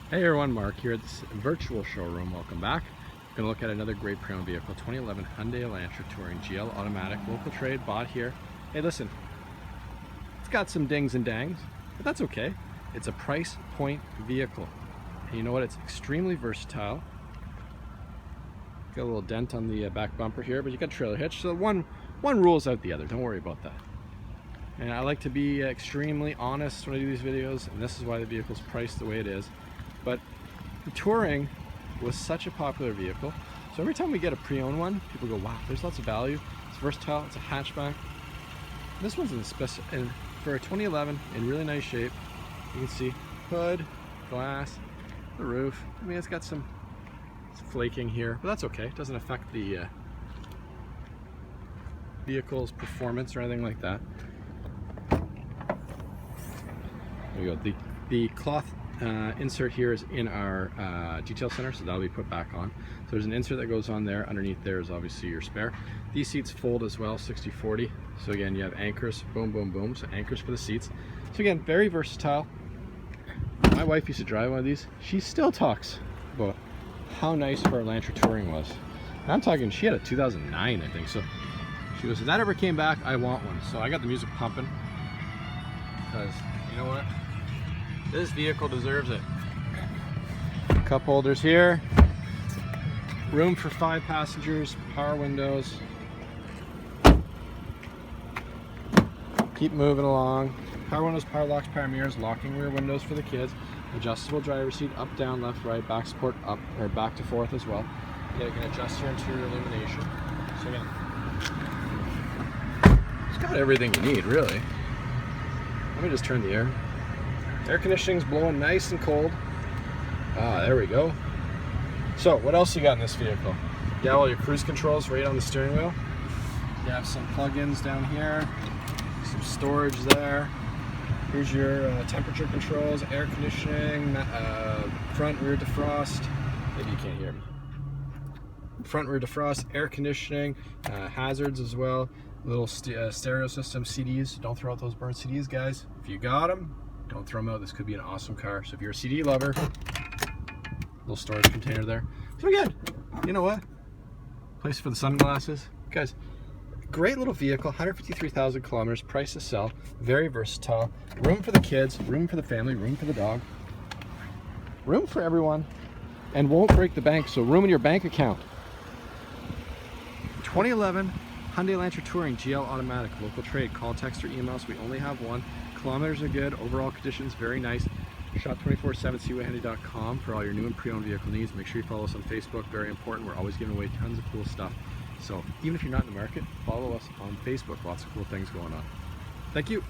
Hey everyone, Mark here at this virtual showroom. Welcome back. We're going to look at another great pre-owned vehicle, 2011 Hyundai Elantra Touring GL Automatic, local trade, bought here. Hey listen, it's got some dings and dangs, but that's okay. It's a price point vehicle. And you know what, it's extremely versatile. Got a little dent on the back bumper here, but you got trailer hitch, so one rules out the other, don't worry about that. And I like to be extremely honest when I do these videos, and this is why the vehicle's priced the way it is. But the Touring was such a popular vehicle, so every time we get a pre-owned one, people go, wow, there's lots of value, it's versatile, it's a hatchback. This one's for a 2011 in really nice shape. You can see hood, glass, the roof. I mean, it's got some flaking here, but that's okay. It doesn't affect the vehicle's performance or anything like that. There we go. The cloth insert here is in our detail center, so that'll be put back on. So there's an insert that goes on there. Underneath there is obviously your spare. These seats fold as well, 60/40. So again, you have anchors, boom, boom, boom. So anchors for the seats. So again, very versatile. My wife used to drive one of these. She still talks about how nice her Elantra Touring was. And I'm talking, she had a 2009, I think. So she goes, if that ever came back, I want one. So I got the music pumping because you know what? This vehicle deserves it. Cup holders here. Room for 5 passengers, power windows. Keep moving along. Power windows, power locks, power mirrors, locking rear windows for the kids. Adjustable driver's seat, up, down, left, right, back support, up or back to forth as well. You can adjust your interior illumination. So again, it's got everything you need, really. Let me just turn the air conditioning's blowing nice and cold. Ah, there we go. So what else you got in this vehicle? You have all your cruise controls right on the steering wheel. You have some plug-ins down here, some storage there. Here's your temperature controls, air conditioning, front rear defrost. Maybe you can't hear me. Front rear defrost, air conditioning, hazards as well. Little stereo system, CDs. Don't throw out those burnt CDs, guys. If you got them, don't throw them out. This could be an awesome car. So if you're a CD lover, little storage container there. So again, you know what? Place for the sunglasses. Guys, great little vehicle, 153,000 kilometers, price to sell, very versatile. Room for the kids, room for the family, room for the dog. Room for everyone, and won't break the bank, so room in your bank account. 2011 Hyundai Elantra Touring GL Automatic, local trade. Call, text, or email us. We only have one. Kilometers are good. Overall conditions very nice. Shop 24/7 for all your new and pre-owned vehicle needs. Make sure you follow us on Facebook. Very important. We're always giving away tons of cool stuff. So even if you're not in the market, follow us on Facebook. Lots of cool things going on. Thank you.